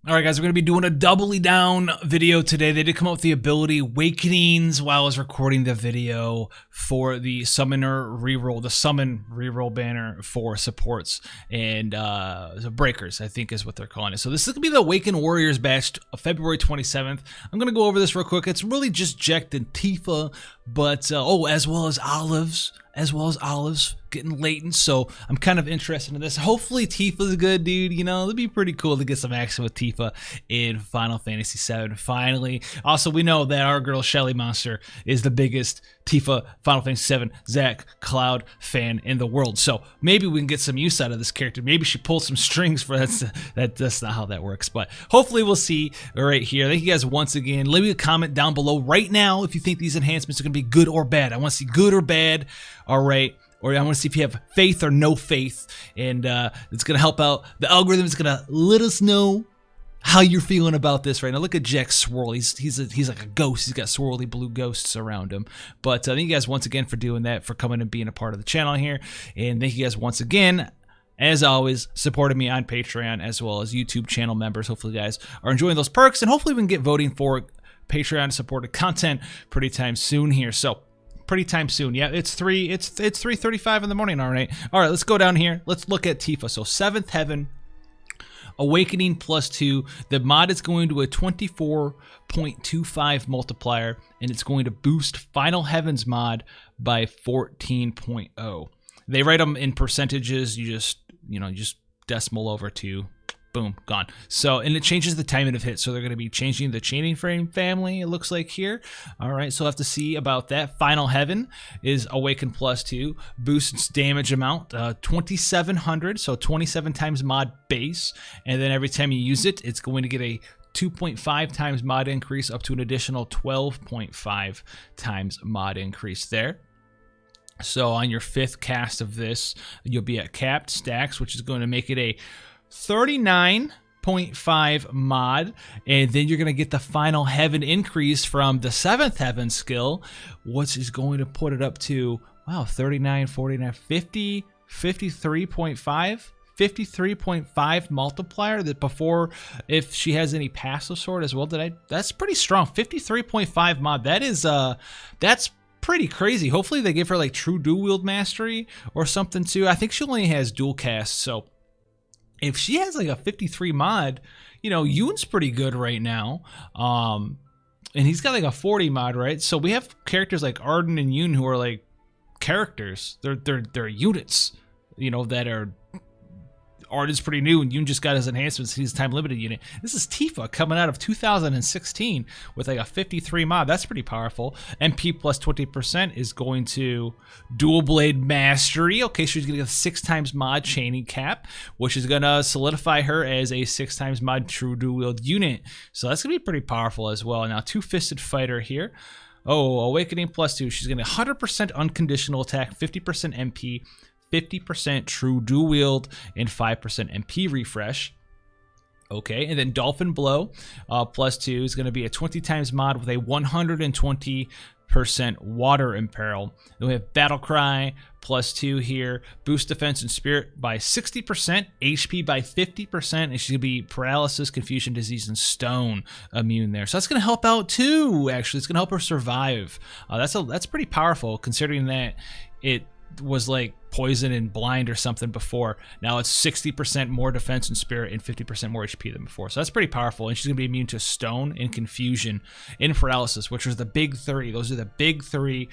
All right, guys, we're going to be doing a doubly down video today. They did come up with the ability Awakenings while I was recording the video for the Summoner reroll, the Summon reroll banner for supports and the Breakers, I think is what they're calling it. So this is going to be the Awakened Warriors batch of February 27th. I'm going to go over this real quick. It's really just Jecht and Tifa, but as well as Olives getting latent, so I'm kind of interested in this. Hopefully Tifa's good, dude. You know, it'd be pretty cool to get some action with Tifa in Final Fantasy VII finally. Also, we know that our girl Shelly Monster is the biggest Tifa Final Fantasy VII Zack Cloud fan in the world, so maybe we can get some use out of this character. Maybe she pulls some strings for that's not how that works, but hopefully we'll see right here. Thank you guys once again. Leave me a comment down below right now if you think these enhancements are going to be good or bad. I want to see good or bad. All right, or I want to see if you have faith or no faith, and it's going to help out. The algorithm is going to let us know how you're feeling about this right now. Look at Jecht swirl. He's like a ghost. He's got swirly blue ghosts around him. But thank you guys once again for doing that, for coming and being a part of the channel here. And thank you guys once again, as always, supporting me on Patreon as well as YouTube channel members. Hopefully you guys are enjoying those perks, and hopefully we can get voting for Patreon supported content pretty time soon here. So pretty time soon. Yeah, it's 3:35 in the morning. All right, let's go down here. Let's look at Tifa. So 7th Heaven, Awakening +2. The mod is going to a 24.25 multiplier, and it's going to boost Final Heaven's mod by 14.0. They write them in percentages. You just decimal over 2. Boom, gone. So, and it changes the timing of hit. So they're going to be changing the chaining frame family, it looks like here. All right, so we'll have to see about that. Final Heaven is Awaken +2, boosts damage amount 2,700, so 27 times mod base. And then every time you use it, it's going to get a 2.5 times mod increase up to an additional 12.5 times mod increase there. So on your 5th cast of this, you'll be at capped stacks, which is going to make it a 39.5 mod, and then you're going to get the Final Heaven increase from the 7th Heaven skill, which is going to put it up to, wow, 39, 49, 50, 53.5 multiplier. That before, if she has any passive sword as well, that's pretty strong. 53.5 mod. That is that's pretty crazy. Hopefully they give her like true dual wield mastery or something too. I think she only has dual cast, so if she has like a 53 mod, you know, Yoon's pretty good right now. And he's got like a 40 mod, right? So we have characters like Arden and Yoon who are like characters. They're units, you know, that are... Arden's pretty new, and Yoon just got his enhancements. He's a time-limited unit. This is Tifa coming out of 2016 with like a 53 mod. That's pretty powerful. MP plus 20% is going to Dual Blade Mastery. Okay, she's going to get a 6 times mod chaining cap, which is going to solidify her as a 6 times mod true dual wield unit. So that's going to be pretty powerful as well. Now, Two-Fisted Fighter here. Oh, Awakening +2. She's going to 100% unconditional attack, 50% MP, 50% true dual wield, and 5% MP refresh. Okay, and then Dolphin Blow +2 is going to be a 20 times mod with a 120% water imperil. Then we have Battle Cry +2 here, boost defense and spirit by 60%, HP by 50%, and she's going to be paralysis, confusion, disease, and stone immune there. So that's going to help out too, actually. It's going to help her survive. That's pretty powerful, considering that it was like poison and blind or something before. Now it's 60% more defense and spirit and 50% more HP than before. So that's pretty powerful. And she's gonna be immune to stone and confusion and paralysis, which was the big 3. Those are the big 3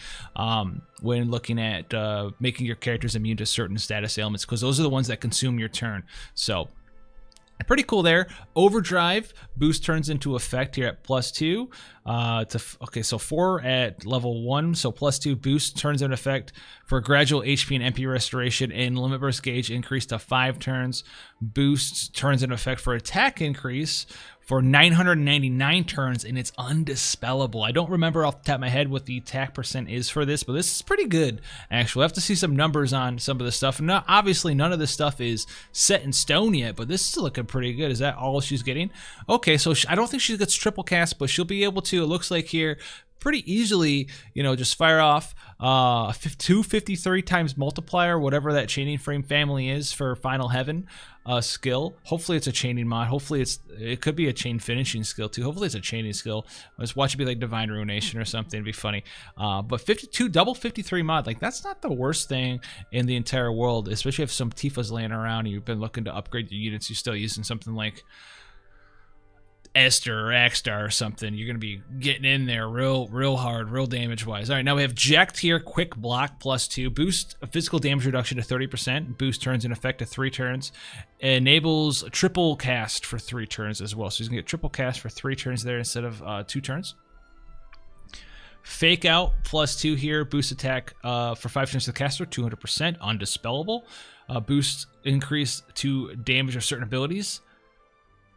when looking at making your characters immune to certain status ailments, because those are the ones that consume your turn. So pretty cool there. Overdrive Boost turns into effect here at +2. Okay, so 4 at level 1. So +2 Boost turns into effect for gradual HP and MP restoration, and limit burst gauge increase to 5 turns. Boost turns into effect for attack increase for 999 turns, and it's undispellable. I don't remember off the top of my head what the attack percent is for this, but this is pretty good, actually. I have to see some numbers on some of this stuff. And obviously, none of this stuff is set in stone yet, but this is looking pretty good. Is that all she's getting? Okay, so I don't think she gets triple cast, but she'll be able to, it looks like here, pretty easily, you know, just fire off 253 times multiplier, whatever that chaining frame family is for Final Heaven. skill. Hopefully it's a chaining mod. Hopefully it could be a chain finishing skill too. Hopefully it's a chaining skill. Let's watch it be like Divine Ruination or something. It'd be funny. But 52 double 53 mod, like that's not the worst thing in the entire world, especially if some Tifas laying around and you've been looking to upgrade your units. You're still using something like Esther or Axstar or something. You're gonna be getting in there real hard, real damage wise. All right, now we have Jecht here, quick block +2, boost physical damage reduction to 30%, boost turns in effect to 3 turns, enables triple cast for 3 turns as well. So he's gonna get triple cast for 3 turns there instead of 2 turns. Fake out +2 here, boost attack for 5 turns to the caster, 200%, undispellable. Boost increase to damage of certain abilities.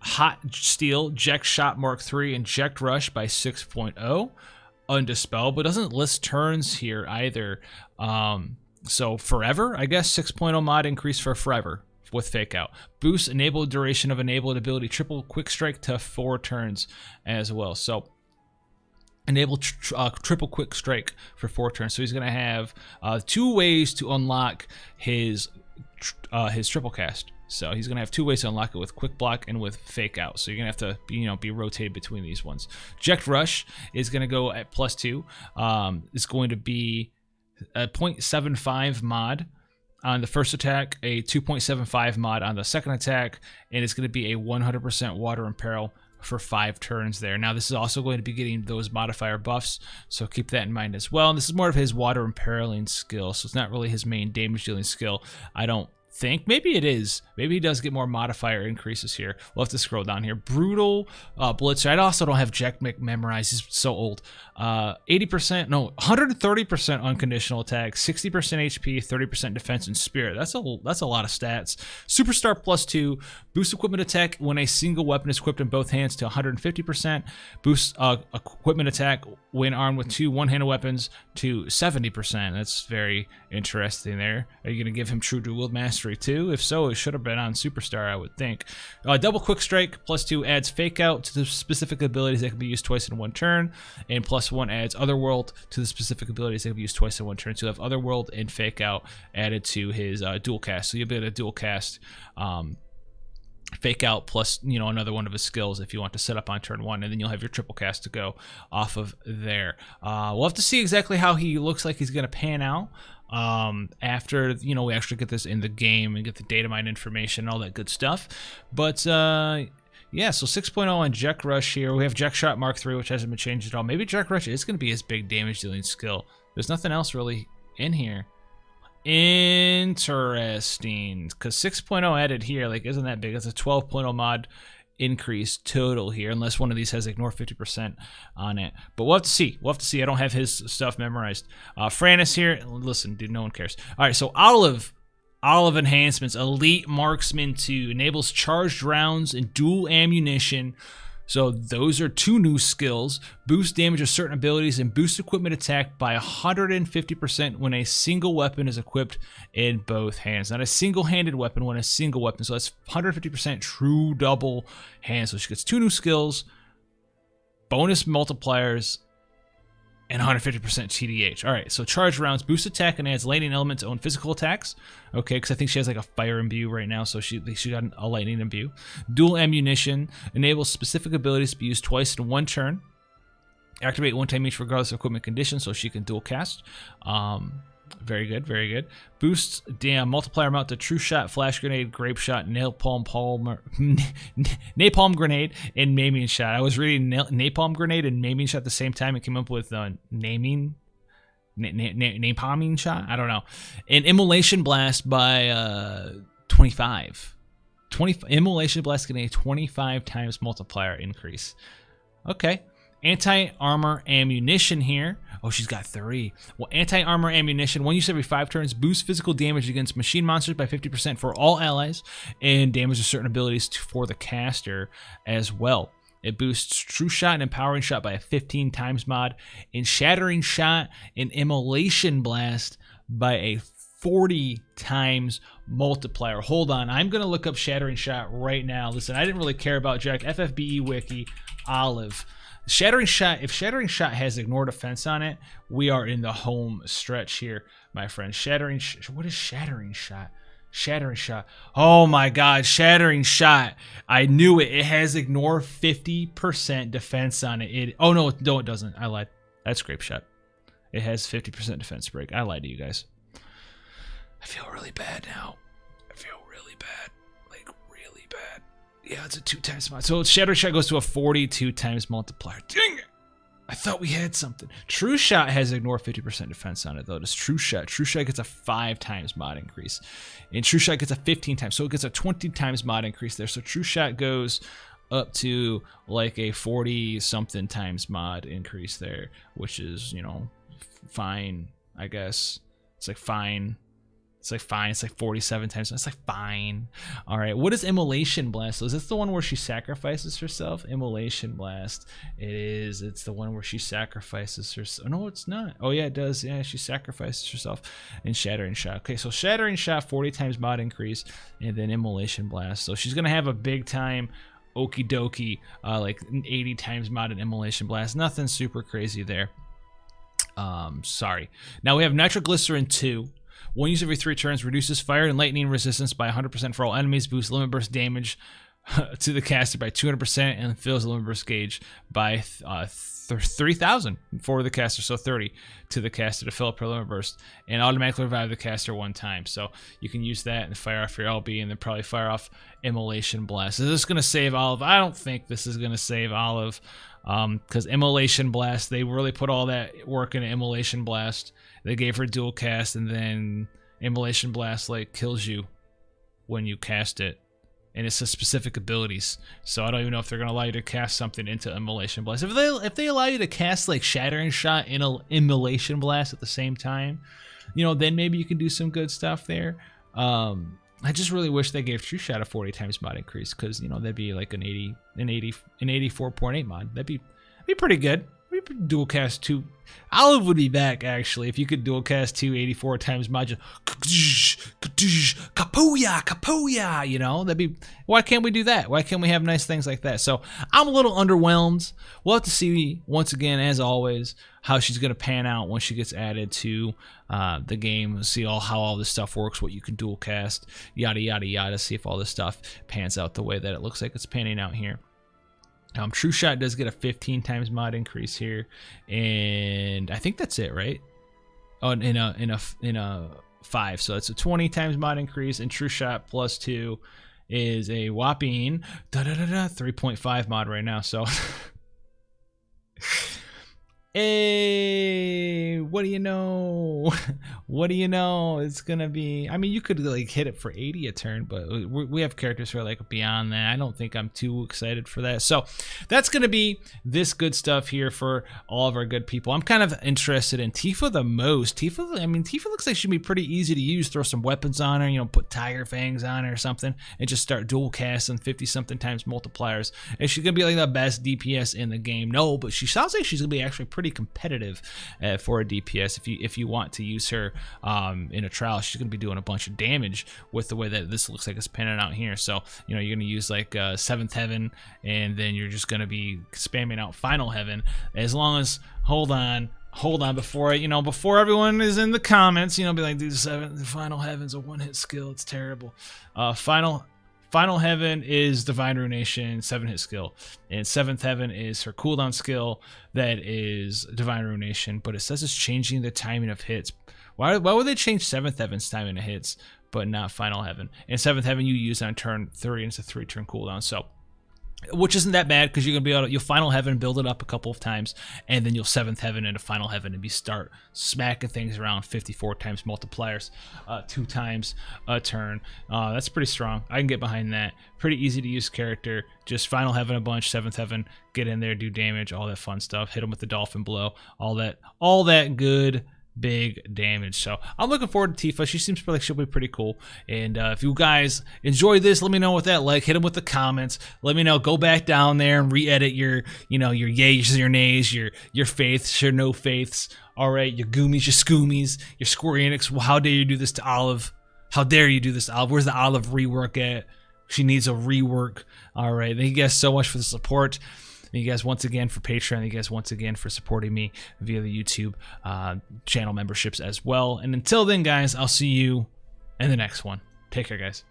Hot Steel, Jecht Shot Mark III, and Jecht Rush by 6.0. Undispelled, but doesn't list turns here either. So Forever, I guess 6.0 mod increase for Forever with Fake Out. Boost enabled duration of enabled ability, triple quick strike to 4 turns as well. So enable triple quick strike for 4 turns. So he's going to have 2 ways to unlock his triple cast. So he's going to have 2 ways to unlock it, with quick block and with fake out. So you're going to have to be rotated between these ones. Jecht Rush is going to go at +2. It's going to be a 0.75 mod on the first attack, a 2.75 mod on the second attack, and it's going to be a 100% water imperil for 5 turns there. Now this is also going to be getting those modifier buffs, so keep that in mind as well. And this is more of his water imperiling skill, so it's not really his main damage dealing skill, I don't think. Maybe it is. Maybe he does get more modifier increases here. We'll have to scroll down here. Brutal Blitzer. I also don't have Jecht memorized. He's so old. 80%, no, 130% unconditional attack, 60% HP, 30% defense and spirit. That's a lot of stats. Superstar +2, boost equipment attack when a single weapon is equipped in both hands to 150%. Boost equipment attack when armed with 2 one-handed weapons to 70%. That's very interesting there. Are you going to give him True Dual Wield Mastery too? If so, it should have been on Superstar, I would think. Double quick strike +2 adds fake out to the specific abilities that can be used twice in 1 turn, and +1 adds Otherworld to the specific abilities that can be used twice in 1 turn. So you'll have Otherworld and fake out added to his dual cast. So you'll be able to dual cast fake out plus another one of his skills if you want to set up on turn 1, and then you'll have your triple cast to go off of there. We'll have to see exactly how he looks like he's going to pan out after we actually get this in the game and get the data mine information and all that good stuff. But yeah, so 6.0 on Jecht Rush here. We have Jecht Shot Mark III, which hasn't been changed at all. Maybe Jecht Rush is going to be his big damage dealing skill. There's nothing else really in here. Interesting, because 6.0 added here, like, isn't that big? It's a 12.0 mod increase total here, unless one of these has ignore 50% on it. But we'll have to see. We'll have to see. I don't have his stuff memorized. Frannis here. Listen, dude, no one cares. All right, so Olive Enhancements, Elite Marksman 2, enables charged rounds and dual ammunition. So those are 2 new skills. Boost damage of certain abilities and boost equipment attack by 150% when a single weapon is equipped in both hands. Not a single-handed weapon, when a single weapon. So that's 150% true double hands. So she gets 2 new skills, bonus multipliers, and 150% TDH. All right, so charge rounds, boost attack, and adds lightning element to own physical attacks. Okay, because I think she has like a fire imbue right now, so she got a lightning imbue. Dual ammunition enables specific abilities to be used twice in 1 turn. Activate 1 time each regardless of equipment condition, so she can dual cast. Very good, very good. Boosts multiplier amount to True Shot, Flash Grenade, Grape Shot, Napalm Grenade, and Maiming Shot. I was reading Napalm Grenade and Maiming Shot at the same time and came up with Napalming Shot? I don't know. And Immolation Blast by 25. Immolation Blast getting a 25 times multiplier increase. Okay. Anti-armor ammunition here. Oh, she's got 3. Well, anti-armor ammunition, 1 use every 5 turns, boosts physical damage against machine monsters by 50% for all allies, and damages certain abilities for the caster as well. It boosts True Shot and Empowering Shot by a 15 times mod, and Shattering Shot and Immolation Blast by a 40 times multiplier. Hold on, I'm going to look up Shattering Shot right now. Listen, I didn't really care about Jecht. FFBE Wiki, Olive. Shattering Shot, if Shattering Shot has ignore defense on it, we are in the home stretch here, my friend. What is Shattering Shot? Shattering Shot. Oh my god, Shattering Shot. I knew it. It has ignore 50% defense on it. Oh no, no it doesn't. I lied. That's Scrape Shot. It has 50% defense break. I lied to you guys. I feel really bad now. I feel really bad. Like really bad. Yeah, it's a 2 times mod. So Shattering Shot goes to a 42 times multiplier. Dang it. I thought we had something. True Shot has ignore 50% defense on it though. Does True Shot? True Shot gets a 5 times mod increase. And True Shot gets a 15 times. So it gets a 20 times mod increase there. So True Shot goes up to like a 40 something times mod increase there, which is, you know, fine, I guess. It's like fine. It's like fine. It's like 47 times. It's like fine. All right. What is Immolation Blast? So is this the one where she sacrifices herself? Immolation Blast. It is. It's the one where she sacrifices herself. No, it's not. Oh yeah, it does. Yeah, she sacrifices herself in Shattering Shot. Okay, so Shattering Shot 40 times mod increase, and then Immolation Blast. So she's gonna have a big time. Okie dokie, like 80 times mod and Immolation Blast. Nothing super crazy there. Sorry. Now we have Nitroglycerin 2. One use every 3 turns, reduces fire and lightning resistance by 100% for all enemies, boosts limit burst damage to the caster by 200%, and fills the limit burst gauge by 3,000 for the caster, so 30 to the caster to fill up her limit burst, and automatically revive the caster 1 time. So you can use that and fire off your LB, and then probably fire off Immolation Blast. Is this going to save Olive? I don't think this is going to save Olive, because Immolation Blast, they really put all that work into Immolation Blast. They gave her dual cast, and then Immolation Blast like kills you when you cast it, and it's a specific abilities. So I don't even know if they're gonna allow you to cast something into Immolation Blast. If they allow you to cast like Shattering Shot in a Immolation Blast at the same time, you know, then maybe you can do some good stuff there. I just really wish they gave True Shot a 40 times mod increase, because you know that'd be like an 84.8 mod. That'd be pretty good. Dual cast 2. Olive would be back actually if you could dual cast 2 84 times mod. Kapuya, you know, that'd be. Why can't we do that? Why can't we have nice things like that? So I'm a little underwhelmed. We'll have to see once again, as always, how she's gonna pan out when she gets added to the game. See how all this stuff works, what you can dual cast, yada yada yada. See if all this stuff pans out the way that it looks like it's panning out here. True Shot does get a 15 times mod increase here, and I think that's it, right? Oh, in a 5, so it's a 20 times mod increase, and True Shot plus 2 is a whopping 3.5 mod right now. So, hey, what do you know? What do you know? It's gonna be. I mean, you could like hit it for 80 a turn, but we have characters who are like beyond that. I don't think I'm too excited for that. So that's gonna be this good stuff here for all of our good people. I'm kind of interested in Tifa the most. Tifa, I mean, Tifa looks like she'd be pretty easy to use. Throw some weapons on her, you know, put Tiger Fangs on her or something, and just start dual casting 50 something times multipliers. Is she gonna be like the best DPS in the game? No, but she sounds like she's gonna be actually pretty competitive for a DPS. If you want to use her in a trial, she's gonna be doing a bunch of damage with the way that this looks like it's panning out here. So you know, you're gonna use like 7th Heaven, and then you're just gonna be spamming out Final Heaven. As long as hold on before everyone is in the comments, you know, be like, dude, the Final Heaven's a 1-hit skill, it's terrible. Final Heaven is Divine Ruination, 7-hit skill, and 7th Heaven is her cooldown skill that is Divine Ruination, but it says it's changing the timing of hits. Why would they change 7th Heaven's timing of hits, but not Final Heaven? And 7th Heaven you use on turn 3, and it's a 3-turn cooldown, so which isn't that bad, because you're gonna be able to, you'll Final Heaven, build it up a couple of times, and then you'll 7th Heaven into Final Heaven and start smacking things around 54 times multipliers, 2 times a turn. That's pretty strong. I can get behind that. Pretty easy to use character. Just Final Heaven a bunch, 7th Heaven, get in there, do damage, all that fun stuff. Hit them with the Dolphin Blow, all that good big damage. So I'm looking forward to Tifa. She seems like she'll be pretty cool. And if you guys enjoy this, let me know what that like. Hit them with the comments. Let me know. Go back down there and re-edit your yays, your nays, your faiths, your no faiths. All right, your goomies, your scoomies, your Square Enix. Well, how dare you do this to Olive? How dare you do this to Olive? Where's the Olive rework at? She needs a rework. All right. Thank you guys so much for the support. Thank you guys once again for Patreon. Thank you guys once again for supporting me via the YouTube channel memberships as well. And until then, guys, I'll see you in the next one. Take care, guys.